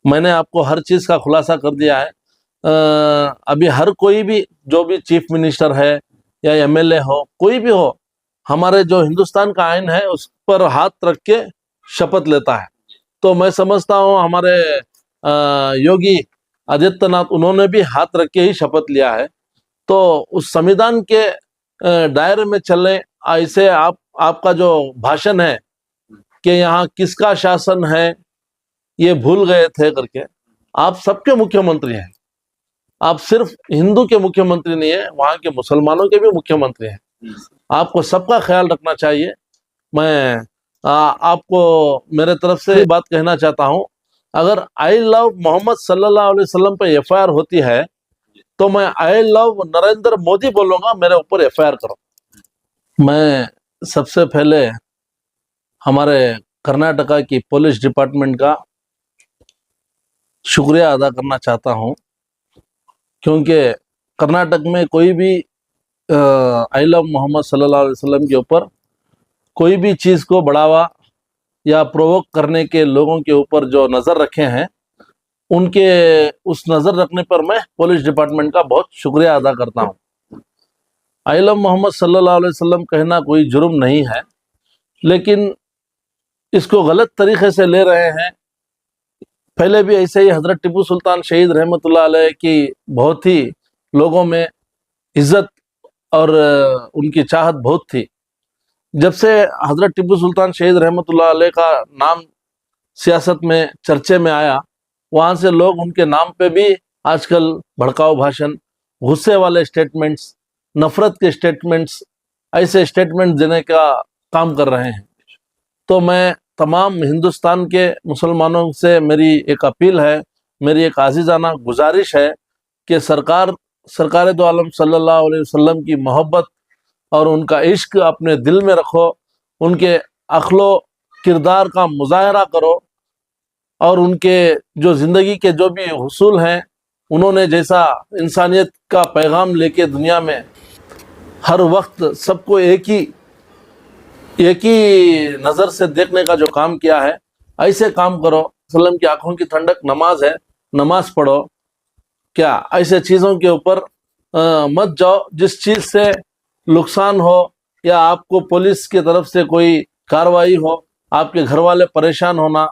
मैंने आपको हर चीज का खुलासा कर दिया है। अभी हर कोई भी जो भी चीफ मिनिस्टर है या एमएलए हो, कोई भी हो, हमारे जो हिंदुस्तान का आइन है उस पर हाथ रख के शपथ लेता है। तो मैं समझता हूँ हमारे योगी आदित्यनाथ, उन्होंने भी हाथ रख के ही शपथ लिया है। तो उस संविधान के दायरे में चलने, ऐसे आपका जो भाषण है कि यहाँ किसका शासन है ये भूल गए थे करके, आप सबके मुख्यमंत्री हैं। आप सिर्फ हिंदू के मुख्यमंत्री नहीं है, वहां के मुसलमानों के भी मुख्यमंत्री हैं। आपको सबका ख्याल रखना चाहिए। मैं आपको मेरे तरफ से बात कहना चाहता हूं, अगर आई लव मोहम्मद सल्लल्लाहु अलैहि वसल्लम पे एफआईआर होती है तो मैं आई लव नरेंद्र मोदी बोलूंगा, मेरे ऊपर एफआईआर करो। मैं सबसे पहले हमारे कर्नाटका की पुलिस डिपार्टमेंट का शुक्रिया अदा करना चाहता हूं, क्योंकि कर्नाटक में कोई भी आई लव मोहम्मद सल्लल्लाहु अलैहि वसल्लम के ऊपर कोई भी चीज़ को बढ़ावा या प्रोवोक करने के लोगों के ऊपर जो नज़र रखे हैं, उनके उस नज़र रखने पर मैं पुलिस डिपार्टमेंट का बहुत शुक्रिया अदा करता हूं। आई लव मोहम्मद सल्लल्लाहु अलैहि वसल्लम कहना कोई जुर्म नहीं है, लेकिन इसको गलत तरीके से ले रहे हैं। पहले भी ऐसे ही हजरत टिप्पू सुल्तान शहीद रहमतुल्लाह अलैह की बहुत ही लोगों में इज्जत और उनकी चाहत बहुत थी। जब से हजरत टिप्पू सुल्तान शहीद रहमतुल्लाह अलैह का नाम सियासत में चर्चे में आया, वहां से लोग उनके नाम पे भी आजकल भड़काऊ भाषण, गुस्से वाले स्टेटमेंट्स, नफरत के स्टेटमेंट्स, ऐसे स्टेटमेंट देने का काम कर रहे हैं। तो मैं तमाम हिंदुस्तान के मुसलमानों से मेरी एक अपील है, मेरी एक आजीजाना गुजारिश है कि सरकार दो आलम सल्लल्लाहु अलैहि वसल्लम की मोहब्बत और उनका इश्क अपने दिल में रखो, उनके अखलो किरदार का मुजाहरा करो और उनके जो ज़िंदगी के जो भी हुसूल हैं, उन्होंने जैसा इंसानियत का पैगाम लेके दुनिया में हर वक्त सबको एक ही नज़र से देखने का जो काम किया है, ऐसे काम करो। वसल्लम की आंखों की ठंडक नमाज है, नमाज पढ़ो। क्या ऐसे चीज़ों के ऊपर मत जाओ जिस चीज़ से नुकसान हो या आपको पुलिस की तरफ से कोई कार्रवाई हो, आपके घर वाले परेशान होना,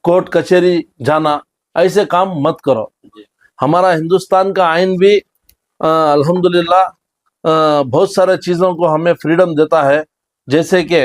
कोर्ट कचहरी जाना, ऐसे काम मत करो। हमारा हिंदुस्तान का आइन भी अल्हम्दुलिल्लाह बहुत सारे चीज़ों को हमें फ्रीडम देता है, जैसे कि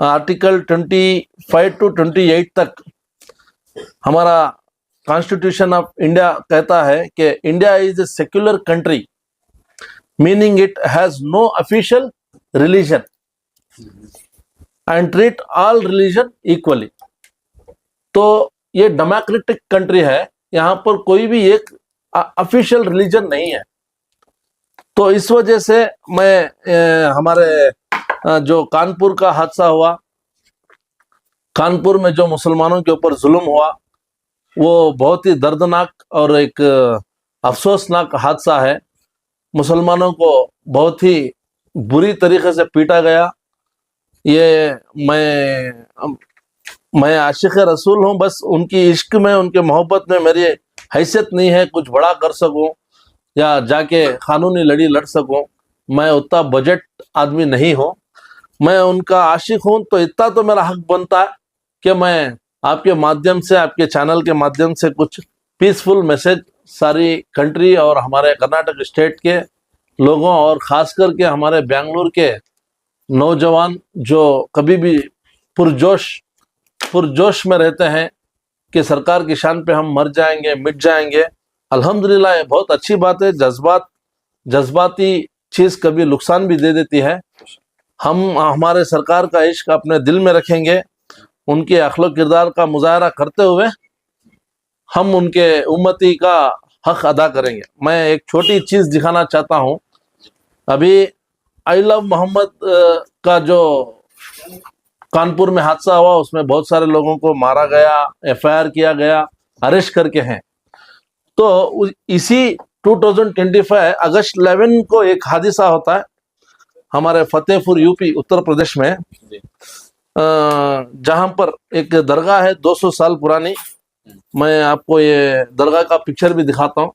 आर्टिकल 25 to 28 तक हमारा कॉन्स्टिट्यूशन ऑफ इंडिया कहता है कि India is a secular country, meaning it has no official religion and treat all religion equally. तो ये डेमोक्रेटिक कंट्री है, यहाँ पर कोई भी एक ऑफिशियल रिलीजन नहीं है। तो इस वजह से मैं हमारे जो कानपुर का हादसा हुआ, कानपुर में जो मुसलमानों के ऊपर जुल्म हुआ, वो बहुत ही दर्दनाक और एक अफसोसनाक हादसा है। मुसलमानों को बहुत ही बुरी तरीके से पीटा गया। ये मैं आशिक रसूल हूँ, बस उनकी इश्क में, उनके मोहब्बत में मेरी हैसियत नहीं है कुछ बड़ा कर सकूं या जाके कानूनी लड़ी लड़ सकूं। मैं उतना बजट आदमी नहीं हूँ, मैं उनका आशिक हूँ। तो इतना तो मेरा हक बनता है कि मैं आपके माध्यम से, आपके चैनल के माध्यम से कुछ पीसफुल मैसेज सारी कंट्री और हमारे कर्नाटक स्टेट के लोगों और ख़ास करके हमारे बेंगलुरु के नौजवान जो कभी भी पुरजोश में रहते हैं कि सरकार की शान पे हम मर जाएंगे, मिट जाएंगे। अल्हम्दुलिल्लाह ये बहुत अच्छी बात है। जज्बाती चीज़ कभी नुकसान भी दे देती है। हम हमारे सरकार का इश्क अपने दिल में रखेंगे, उनके अखलाक किरदार का मुजाहरा करते हुए हम उनके उम्मती का हक अदा करेंगे। मैं एक छोटी चीज़ दिखाना चाहता हूँ। अभी आई लव मोहम्मद का जो कानपुर में हादसा हुआ, उसमें बहुत सारे लोगों को मारा गया, एफआईआर किया गया, अरेस्ट करके हैं। तो इसी 2025 अगस्त 11 को एक हादसा होता है हमारे फतेहपुर यूपी उत्तर प्रदेश में, जहां पर एक दरगाह है 200 साल पुरानी, मैं आपको ये दरगाह का पिक्चर भी दिखाता हूँ।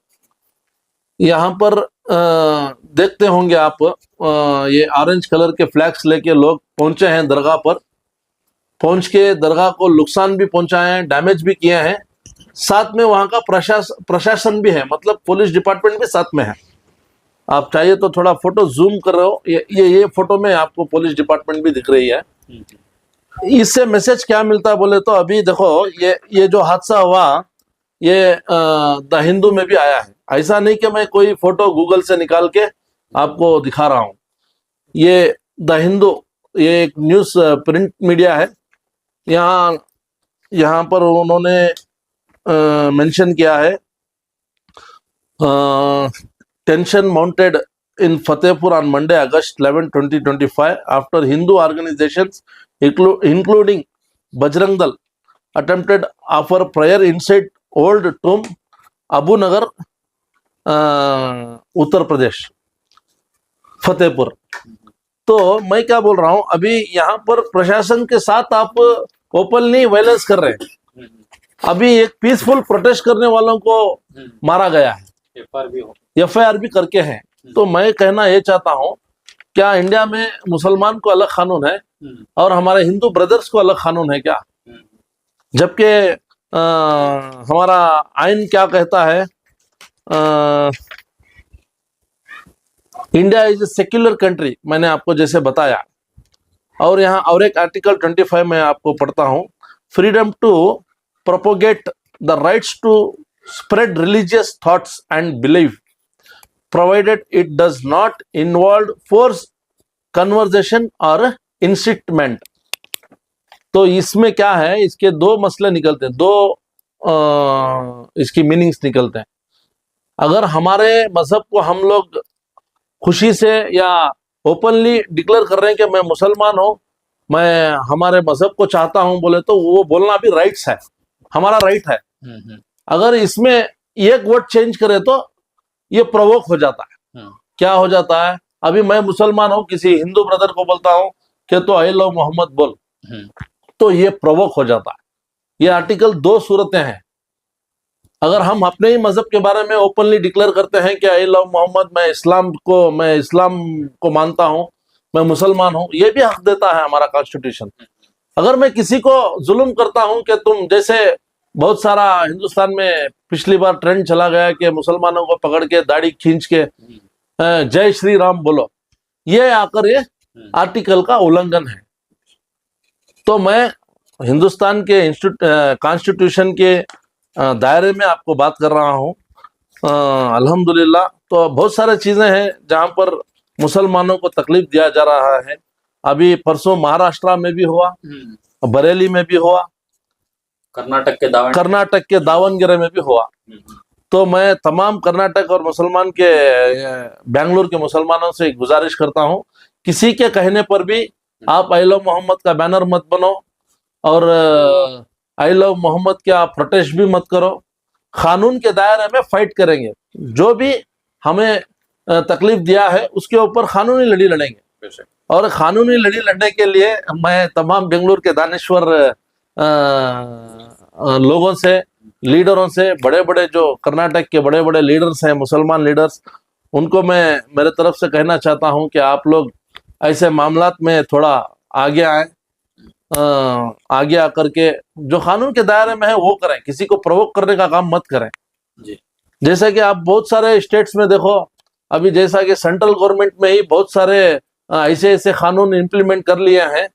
यहाँ पर देखते होंगे आप, ये ऑरेंज कलर के फ्लैग्स लेके लोग पहुंचे हैं दरगाह पर। पहुंच के दरगाह को नुकसान भी पहुंचाए हैं, डैमेज भी किए हैं। साथ में वहाँ का प्रशासन भी है, मतलब पुलिस डिपार्टमेंट भी साथ में है। आप चाहिए तो थोड़ा फोटो जूम कर रहे हो, ये फोटो में आपको पुलिस डिपार्टमेंट भी दिख रही है। इससे मैसेज क्या मिलता है बोले तो, अभी देखो ये जो हादसा हुआ ये द हिंदू में भी आया है। ऐसा नहीं कि मैं कोई फोटो गूगल से निकाल के आपको दिखा रहा हूं। ये द हिंदू, ये एक न्यूज प्रिंट मीडिया है। यहाँ पर उन्होंने मेंशन किया है, tension mounted in Fatehpur on Monday, August 11, 2025, after Hindu organizations, including Bajrang Dal, attempted offer prayer inside Old Tomb, Abu Nagar, Uttar Pradesh, Fatehpur. तो मैं क्या बोल रहा हूं, अभी यहाँ पर प्रशासन के साथ आप ओपनली वायलेंस कर रहे हैं। अभी एक पीसफुल प्रोटेस्ट करने वालों को मारा गया है, एफआईआर भी करके हैं। तो मैं कहना ये चाहता हूँ, क्या इंडिया में मुसलमान को अलग कानून है और हमारे हिंदू ब्रदर्स को अलग कानून है क्या? जबकि हमारा आइन क्या कहता है, India is a secular country, मैंने आपको जैसे बताया। और यहाँ और एक आर्टिकल 25 में आपको पढ़ता हूँ, freedom to propagate the rights to spread religious thoughts and belief, provided it does not involve force, conversation or incitement। तो इसमें क्या है, इसके दो मसले निकलते हैं, दो इसकी मीनिंग्स निकलते हैं। अगर हमारे मजहब को हम लोग खुशी से या ओपनली डिक्लेयर कर रहे हैं कि मैं मुसलमान हूं, मैं हमारे मजहब को चाहता हूं बोले, तो वो बोलना भी राइट्स है, हमारा राइट है। अगर इसमें एक वर्ड चेंज करे तो ये प्रोवोक हो जाता है। क्या हो जाता है, अभी मैं मुसलमान हूं, किसी हिंदू ब्रदर को बोलता हूं कि तो आई लव मोहम्मद बोल, तो ये प्रोवोक हो जाता है। ये आर्टिकल दो सूरतें हैं। अगर हम अपने ही मजहब के बारे में ओपनली डिक्लेयर करते हैं कि आई लव मोहम्मद, मैं इस्लाम को मानता हूं, मैं मुसलमान हूं, ये भी हक देता है हमारा कॉन्स्टिट्यूशन। अगर मैं किसी को जुल्म करता हूं कि तुम, जैसे बहुत सारा हिंदुस्तान में पिछली बार ट्रेंड चला गया कि मुसलमानों को पकड़ के दाढ़ी खींच के जय श्री राम बोलो, ये आकर ये आर्टिकल का उल्लंघन है। तो मैं हिंदुस्तान के कॉन्स्टिट्यूशन के दायरे में आपको बात कर रहा हूँ। अल्हम्दुलिल्लाह, तो बहुत सारी चीजें हैं जहां पर मुसलमानों को तकलीफ दिया जा रहा है। अभी परसों महाराष्ट्र में भी हुआ, बरेली में भी हुआ, कर्नाटक के दावनगिरे में भी हुआ। तो मैं तमाम कर्नाटक और मुसलमान के बेंगलुरु के मुसलमानों से गुजारिश करता हूं, किसी के कहने पर भी आप आई लव मोहम्मद का बैनर मत बनो और आई लव मोहम्मद के आप प्रोटेस्ट भी मत करो। कानून के दायरे में फाइट करेंगे, जो भी हमें तकलीफ दिया है उसके ऊपर कानूनी लड़ी लड़ेंगे। और कानूनी लड़ी लड़ने के लिए मैं तमाम बेंगलुरु के दानिश्वर लोगों से, लीडरों से, बड़े बड़े जो कर्नाटक के बड़े बड़े लीडर्स हैं, मुसलमान लीडर्स, उनको मैं मेरे तरफ से कहना चाहता हूं कि आप लोग ऐसे मामलात में थोड़ा आगे आए, आगे आकर के जो कानून के दायरे में है वो करें, किसी को प्रोवोक करने का काम मत करें जी। जैसे कि आप बहुत सारे स्टेट्स में देखो, अभी जैसा कि सेंट्रल गवर्नमेंट में ही बहुत सारे ऐसे ऐसे कानून इंप्लीमेंट कर लिए हैं।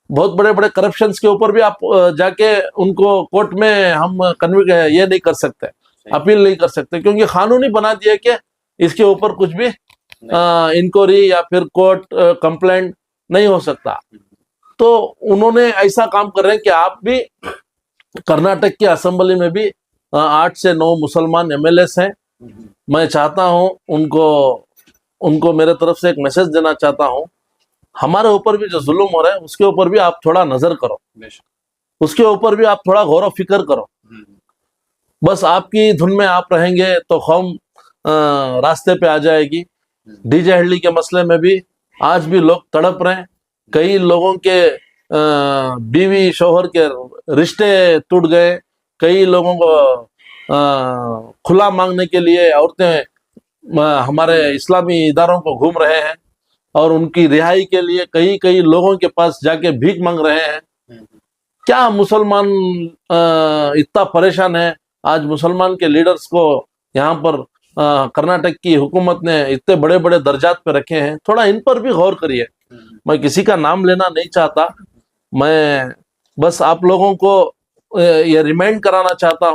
बहुत बड़े बड़े करप्शंस के ऊपर भी आप जाके उनको कोर्ट में हम ये नहीं कर सकते, अपील नहीं कर सकते, क्योंकि कानून ही बना दिया कि इसके ऊपर कुछ भी इंक्वायरी या फिर कोर्ट कंप्लेंट नहीं हो सकता। तो उन्होंने ऐसा काम कर रहे हैं कि आप भी, कर्नाटक की असेंबली में भी 8 से 9 मुसलमान एमएलएस हैं। मैं चाहता हूं उनको मेरे तरफ से एक मैसेज देना चाहता हूं, हमारे ऊपर भी जो जुल्म हो रहा है उसके ऊपर भी आप थोड़ा नजर करो, उसके ऊपर भी आप थोड़ा गौर फिक्र करो। बस आपकी धुन में आप रहेंगे तो कौम रास्ते पे आ जाएगी। डीजे हल्दी के मसले में भी आज भी लोग तड़प रहे हैं, कई लोगों के बीवी शौहर के रिश्ते टूट गए, कई लोगों को खुला मांगने के लिए औरतें हमारे इस्लामी इदारों को घूम रहे हैं और उनकी रिहाई के लिए कई कई लोगों के पास जाके भीख मांग रहे हैं। क्या मुसलमान इतना परेशान है? आज मुसलमान के लीडर्स को यहाँ पर कर्नाटक की हुकूमत ने इतने बड़े बड़े दर्जात पे रखे हैं, थोड़ा इन पर भी गौर करिए। मैं किसी का नाम लेना नहीं चाहता, मैं बस आप लोगों को ये रिमाइंड कराना चाहता हूँ